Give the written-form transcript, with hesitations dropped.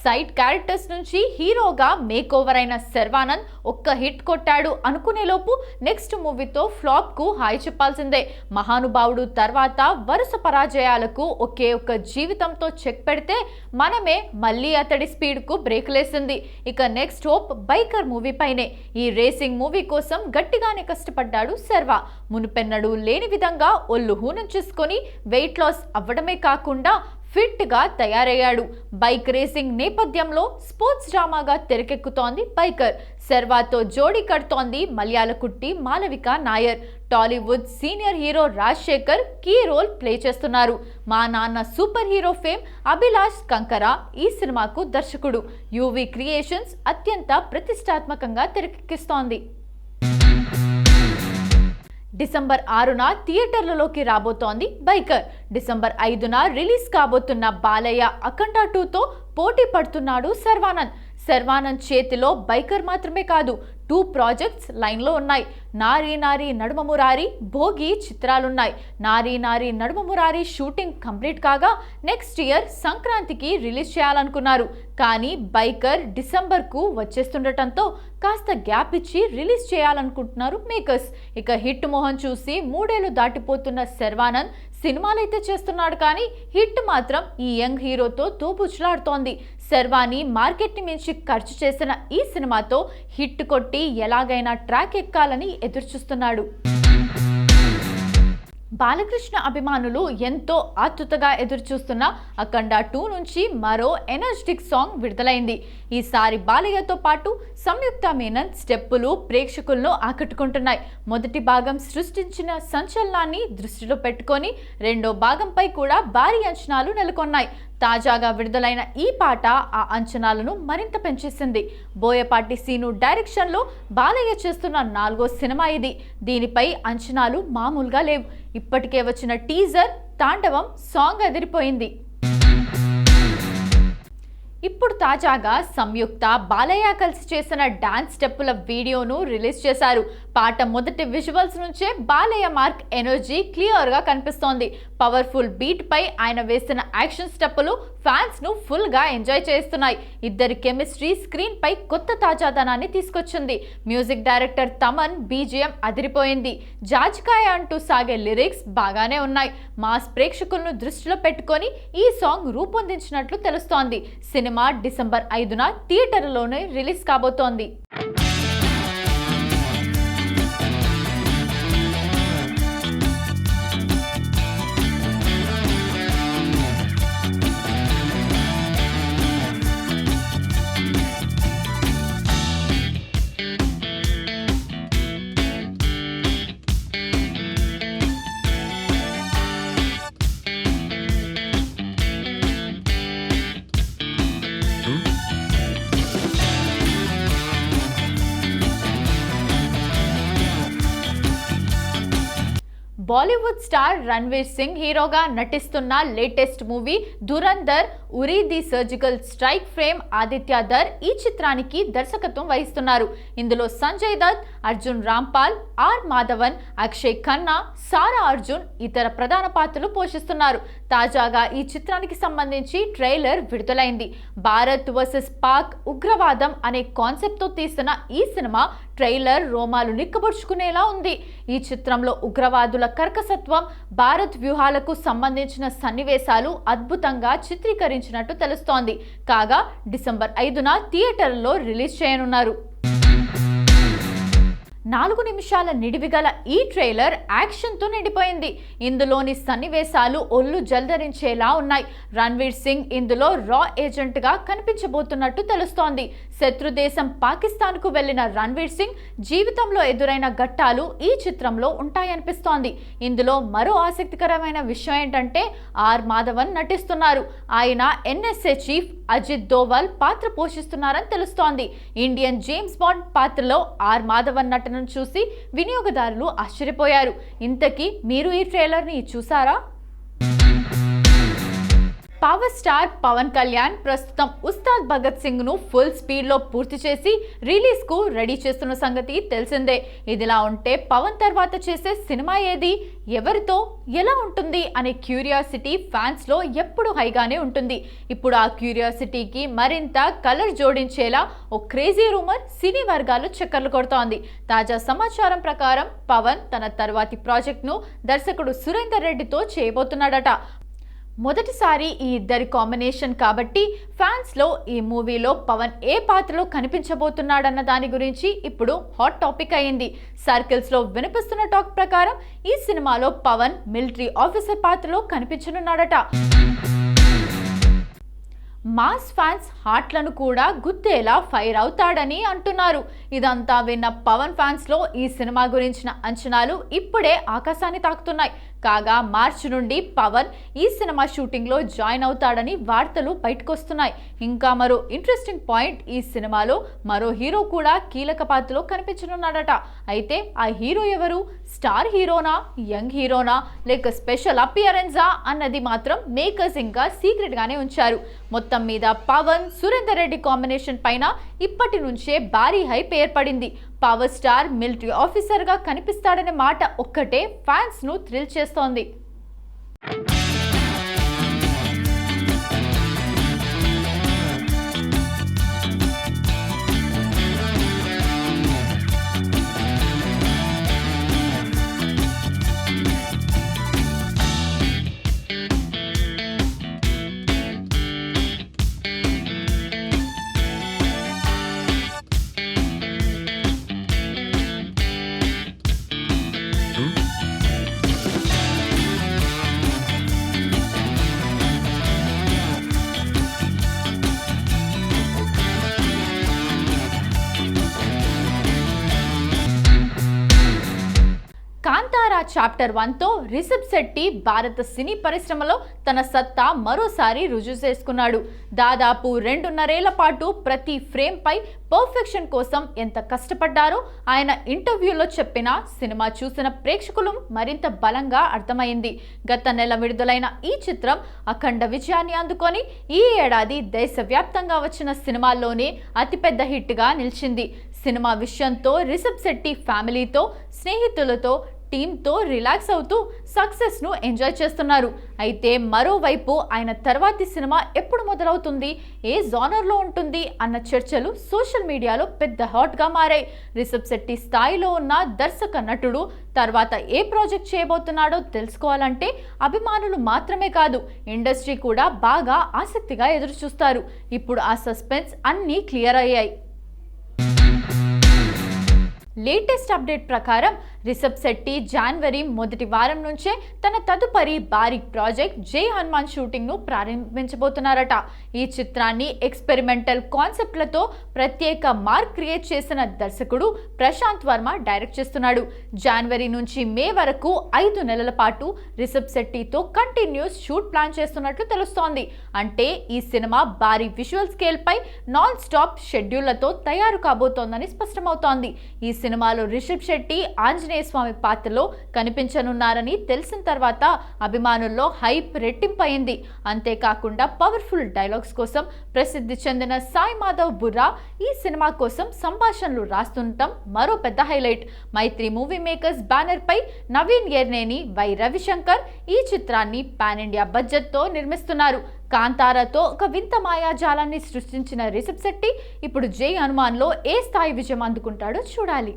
Side characters నుంచి హీరోగా make over అయిన శర్వానంద్ ఒక్క హిట్ కొట్టాడు అనుకునే లోపు నెక్స్ట్ మూవీతో ఫ్లాప్ కు హాయ్ చెప్పాల్సిందే. మహానుభావుడు తర్వాత వరుస పరాజయాలకు ఒకే ఒక్క జీవితంతో చెక్ పెడితే మనమే మళ్ళీ అతడి స్పీడ్ కు బ్రేక్ లేసింది. ఇక నెక్స్ట్ హోప్ బైకర్ మూవీ పైనే. ఈ రేసింగ్ మూవీ కోసం గట్టిగానే కష్టపడ్డాడు శర్వా. మునుపెన్నడూ లేని విధంగా ఒళ్ళు హూనం చేసుకొని వెయిట్ లాస్ అవ్వడమే కాకుండా ఫిట్ గా తయారయ్యాడు. బైక్ రేసింగ్ నేపథ్యంలో స్పోర్ట్స్ డ్రామాగా తెరకెక్కుతోంది బైకర్. శర్వాతో జోడీ కడుతోంది మలయాళ కుట్టి Malavika Nair. Tollywood senior hero Rajasekhar key role play చేస్తున్నారు. Maa Nanna superhero fame Abhilash Kankara ఈ సినిమాకు దర్శకుడు. యూవీ క్రియేషన్స్ అత్యంత ప్రతిష్టాత్మకంగా తెరకెక్కిస్తోంది. డిసెంబర్ 6న థియేటర్లలోకి రాబోతోంది బైకర్. డిసెంబర్ 5న రిలీజ్ కాబోతున్న బాలయ్య అఖండ 2తో పోటీ పడుతున్నాడు శర్వానంద్. శర్వానంద్ చేతిలో బైకర్ మాత్రమే కాదు 2 ప్రాజెక్ట్స్ లైన్లో ఉన్నాయి. నారీ నారీ నడుమ మురారి, భోగి చిత్రాలున్నాయి. నారీ నారీ నడుమ మురారి షూటింగ్ కంప్లీట్ కాగా నెక్స్ట్ ఇయర్ సంక్రాంతికి రిలీజ్ చేయాలనుకున్నారు. కానీ బైకర్ డిసెంబర్కు వచ్చేస్తుండటంతో కాస్త గ్యాప్ ఇచ్చి రిలీజ్ చేయాలనుకుంటున్నారు మేకర్స్. ఇక హిట్ మోహన్ చూసి 3 ఏళ్లు దాటిపోతున్న శర్వానంద్ సినిమాలైతే చేస్తున్నాడు కానీ హిట్ మాత్రం ఈ యంగ్ హీరోతో తోపుచులాడుతోంది. శర్వాని మార్కెట్ని మించి ఖర్చు చేసిన ఈ సినిమాతో హిట్ కొట్టి ఎలాగైనా ట్రాక్ ఎక్కాలని ఎదురుచూస్తున్నాడు. బాలకృష్ణ అభిమానులు ఎంతో ఆతృతగా ఎదురుచూస్తున్న అఖండ 2 నుంచి మరో ఎనర్జెటిక్ సాంగ్ విడుదలైంది. ఈసారి బాలయ్యతో పాటు సంయుక్త మీనన్ స్టెప్పులు ప్రేక్షకులను ఆకట్టుకుంటున్నాయి. మొదటి భాగం సృష్టించిన సంచలనాన్ని దృష్టిలో పెట్టుకొని రెండో భాగంపై కూడా భారీ అంచనాలు నెలకొన్నాయి. తాజాగా విడుదలైన ఈ పాట ఆ అంచనాలను మరింత పెంచేసింది. బోయపాటి సీను డైరెక్షన్లో బాలయ్య చేస్తున్న 4వ సినిమా ఇది. దీనిపై అంచనాలు మామూలుగా లేవు. ఇప్పటికే వచ్చిన టీజర్ తాండవం సాంగ్ అదిరిపోయింది. ఇప్పుడు తాజాగా సంయుక్త బాలయ్య కలిసి చేసిన డాన్స్ స్టెప్పుల వీడియోను రిలీజ్ చేశారు. పాట మొదటి విజువల్స్ నుంచే బాలయ్య మార్క్ ఎనర్జీ క్లియర్ గా కనిపిస్తోంది. పవర్ఫుల్ బీట్ పై ఆయన వేసిన యాక్షన్ స్టెప్పులు ఫ్యాన్స్ ను ఫుల్ గా ఎంజాయ్ చేస్తున్నాయి. ఇద్దరి కెమిస్ట్రీ స్క్రీన్ పై కొత్త తాజాదనాన్ని తీసుకొచ్చింది. మ్యూజిక్ డైరెక్టర్ తమన్ బీజిఎం అదిరిపోయింది. జాజికాయ అంటూ సాగే లిరిక్స్ బాగానే ఉన్నాయి. మాస్ ప్రేక్షకులను దృష్టిలో పెట్టుకొని ఈ సాంగ్ రూపొందించినట్లు తెలుస్తోంది. సినిమా డిసెంబర్ 5న థియేటర్లోనే రిలీజ్ కాబోతోంది. బాలీవుడ్ స్టార్ రణ్వీర్ సింగ్ హీరోగా నటిస్తున్న latest movie Dhurandhar Uri the surgical strike frame Aditya Dhar ఈ చిత్రానికి దర్శకత్వం వహిస్తున్నారు. ఇందులో సంజయ్ దత్, అర్జున్ రాంపాల్, ఆర్ మాధవన్, అక్షయ్ ఖన్నా, సారా అర్జున్ ఇతర ప్రధాన పాత్రలు పోషిస్తున్నారు. తాజాగా ఈ చిత్రానికి సంబంధించి ట్రైలర్ విడుదలైంది. భారత్ వర్సెస్ పాక్ ఉగ్రవాదం అనే కాన్సెప్ట్తో తీసిన ఈ సినిమా ట్రైలర్ రోమాలు నిక్కబొడుచుకునేలా ఉంది. ఈ చిత్రంలో ఉగ్రవాదుల కర్కసత్వం, భారత్ వ్యూహాలకు సంబంధించిన సన్నివేశాలు అద్భుతంగా చిత్రీకరించినట్టు తెలుస్తోంది. కాగా డిసెంబర్ 5న థియేటర్లో రిలీజ్ చేయనున్నారు. 4 నిమిషాల నిడివిగల ఈ ట్రైలర్ యాక్షన్తో నిండిపోయింది. ఇందులోని సన్నివేశాలు ఒళ్ళు జల్దరించేలా ఉన్నాయి. రణ్వీర్ సింగ్ ఇందులో రా ఏజెంట్గా కనిపించబోతున్నట్టు తెలుస్తోంది. శత్రు దేశం పాకిస్తాన్కు వెళ్లిన రణ్వీర్ సింగ్ జీవితంలో ఎదురైన ఘట్టాలు ఈ చిత్రంలో ఉంటాయనిపిస్తోంది. ఇందులో మరో ఆసక్తికరమైన విషయం ఏంటంటే ఆర్ మాధవన్ నటిస్తున్నారు. ఆయన ఎన్ఎస్ఏ చీఫ్ అజిత్ దోవల్ పాత్ర పోషిస్తున్నారని తెలుస్తోంది. ఇండియన్ జేమ్స్ బాండ్ పాత్రలో ఆర్ మాధవన్ నటనను చూసి వినియోగదారులు ఆశ్చర్యపోయారు. ఇంతకీ మీరు ఈ ట్రైలర్ని చూసారా? పవర్ స్టార్ పవన్ కళ్యాణ్ ప్రస్తుతం ఉస్తాద్ భగత్ సింగ్ ను ఫుల్ స్పీడ్ లో పూర్తి చేసి రిలీజ్ కు రెడీ చేస్తున్న సంగతి తెలిసిందే. ఇదిలా ఉంటే పవన్ తర్వాత చేసే సినిమా ఏది, ఎవరితో, ఎలా ఉంటుంది అనే క్యూరియాసిటీ ఫ్యాన్స్ లో ఎప్పుడు హైగానే ఉంటుంది. ఇప్పుడు ఆ క్యూరియాసిటీకి మరింత కలర్ జోడించేలా ఓ క్రేజీ రూమర్ సినీ వర్గాల్లో చక్కర్లు కొడుతోంది. తాజా సమాచారం ప్రకారం పవన్ తన తర్వాతి ప్రాజెక్ట్ ను దర్శకుడు సురేందర్ రెడ్డితో చేయబోతున్నాడట. మొదటిసారి ఈ ఇద్దరి కాంబినేషన్ కాబట్టి ఫ్యాన్స్ లో ఈ మూవీలో పవన్ ఏ పాత్రలో కనిపించబోతున్నాడన్న దాని గురించి ఇప్పుడు హాట్ టాపిక్ అయింది. సర్కిల్స్ లో వినిపిస్తున్న టాక్ ప్రకారం ఈ సినిమాలో పవన్ మిలిటరీ ఆఫీసర్ పాత్రలో కనిపించనున్నాడట. మాస్ ఫ్యాన్స్ హార్ట్లను కూడా గుద్దేలా ఫైర్ అవుతాడని అంటున్నారు. ఇదంతా విన్న పవన్ ఫ్యాన్స్ లో ఈ సినిమా గురించిన అంచనాలు ఇప్పుడే ఆకాశాన్ని తాకుతున్నాయి. కాగా మార్చి నుండి పవన్ ఈ సినిమా షూటింగ్ లో జాయిన్ అవుతాడని వార్తలు బయటకొస్తున్నాయి. ఇంకా మరో ఇంట్రెస్టింగ్ పాయింట్, ఈ సినిమాలో మరో హీరో కూడా కీలక పాత్రలో కనిపించనున్నాడట. అయితే ఆ హీరో ఎవరు? స్టార్ హీరోనా, యంగ్ హీరోనా, లేక స్పెషల్ అపియరెన్సా అన్నది మాత్రం మేకర్స్ ఇంకా సీక్రెట్ గానే ఉంచారు. మొత్తం మీద పవన్ సురేందర్ రెడ్డి కాంబినేషన్ పైన ఇప్పటి నుంచే భారీ హైప్ ఏర్పడింది. పవర్ స్టార్ మిలిటరీ ఆఫీసర్ గా కనిపిస్తాడనే మాట ఒక్కటే ఫ్యాన్స్ ను థ్రిల్ చేస్తోంది. కాంతారా చాప్టర్ 1తో రిషబ్ శెట్టి భారత సినీ పరిశ్రమలో తన సత్తా మరోసారి రుజువు చేసుకున్నాడు. దాదాపు 2.5 ఏళ్ల పాటు ప్రతి ఫ్రేమ్ పై పర్ఫెక్షన్ కోసం ఎంత కష్టపడ్డారో ఆయన ఇంటర్వ్యూలో చెప్పిన సినిమా చూసిన ప్రేక్షకులు మరింత బలంగా అర్థమైంది. గత నెల విడుదలైన ఈ చిత్రం అఖండ విజయాన్ని అందుకొని ఈ ఏడాది దేశవ్యాప్తంగా వచ్చిన సినిమాల్లోనే అతిపెద్ద హిట్ గా నిలిచింది. సినిమా విషయంతో రిషబ్ శెట్టి ఫ్యామిలీతో, స్నేహితులతో, టీంతో రిలాక్స్ అవుతూ సక్సెస్ ను ఎంజాయ్ చేస్తున్నారు. అయితే మరోవైపు ఆయన తర్వాతి సినిమా ఎప్పుడు మొదలవుతుంది, ఏ జానర్లో ఉంటుంది అన్న చర్చలు సోషల్ మీడియాలో పెద్ద హాట్ గా మారాయి. రిషబ్ శెట్టి స్థాయిలో ఉన్న దర్శక నటుడు తర్వాత ఏ ప్రాజెక్ట్ చేయబోతున్నాడో తెలుసుకోవాలంటే అభిమానులు మాత్రమే కాదు, ఇండస్ట్రీ కూడా బాగా ఆసక్తిగా ఎదురు చూస్తారు. ఇప్పుడు ఆ సస్పెన్స్ అన్నీ క్లియర్ అయ్యాయి. లేటెస్ట్ అప్డేట్ ప్రకారం రిషబ్ శెట్టి జనవరి మొదటి వారం నుంచే తన తదుపరి భారీ ప్రాజెక్ట్ జై హనుమాన్ షూటింగ్ ను ప్రారంభించబోతున్నారట. ఈ చిత్రాన్ని ఎక్స్పెరిమెంటల్ కాన్సెప్ట్లతో ప్రత్యేక మార్క్ క్రియేట్ చేసిన దర్శకుడు ప్రశాంత్ వర్మ డైరెక్ట్ చేస్తున్నాడు. జనవరి నుంచి మే వరకు 5 నెలల పాటు రిషబ్ శెట్టితో కంటిన్యూస్ షూట్ ప్లాన్ చేస్తున్నట్లు తెలుస్తోంది. అంటే ఈ సినిమా భారీ విజువల్ స్కేల్ పై నాన్ స్టాప్ షెడ్యూళ్లతో తయారు కాబోతోందని స్పష్టమవుతోంది. ఈ సినిమాలో రిషబ్ శెట్టి ఆంజనేయ స్వామి పాత్రలో కనిపించనున్నారని తెలిసిన తర్వాత అభిమానుల్లో హైప్ రెట్టింపయింది. అంతేకాకుండా పవర్ఫుల్ డైలాగ్స్ కోసం ప్రసిద్ధి చెందిన సాయి మాధవ్ బుర్రా ఈ సినిమా కోసం సంభాషణలు రాస్తుండటం మరో పెద్ద highlight. Mythri movie makers banner పై నవీన్ ఎర్నేని, వై రవిశంకర్ ఈ చిత్రాన్ని పాన్ ఇండియా బడ్జెట్ తో నిర్మిస్తున్నారు. కాంతారాతో ఒక వింత మాయాజాలాన్ని సృష్టించిన రిషబ్ శెట్టి ఇప్పుడు జై హనుమాన్ లో ఏ స్థాయి విజయం అందుకుంటాడో చూడాలి.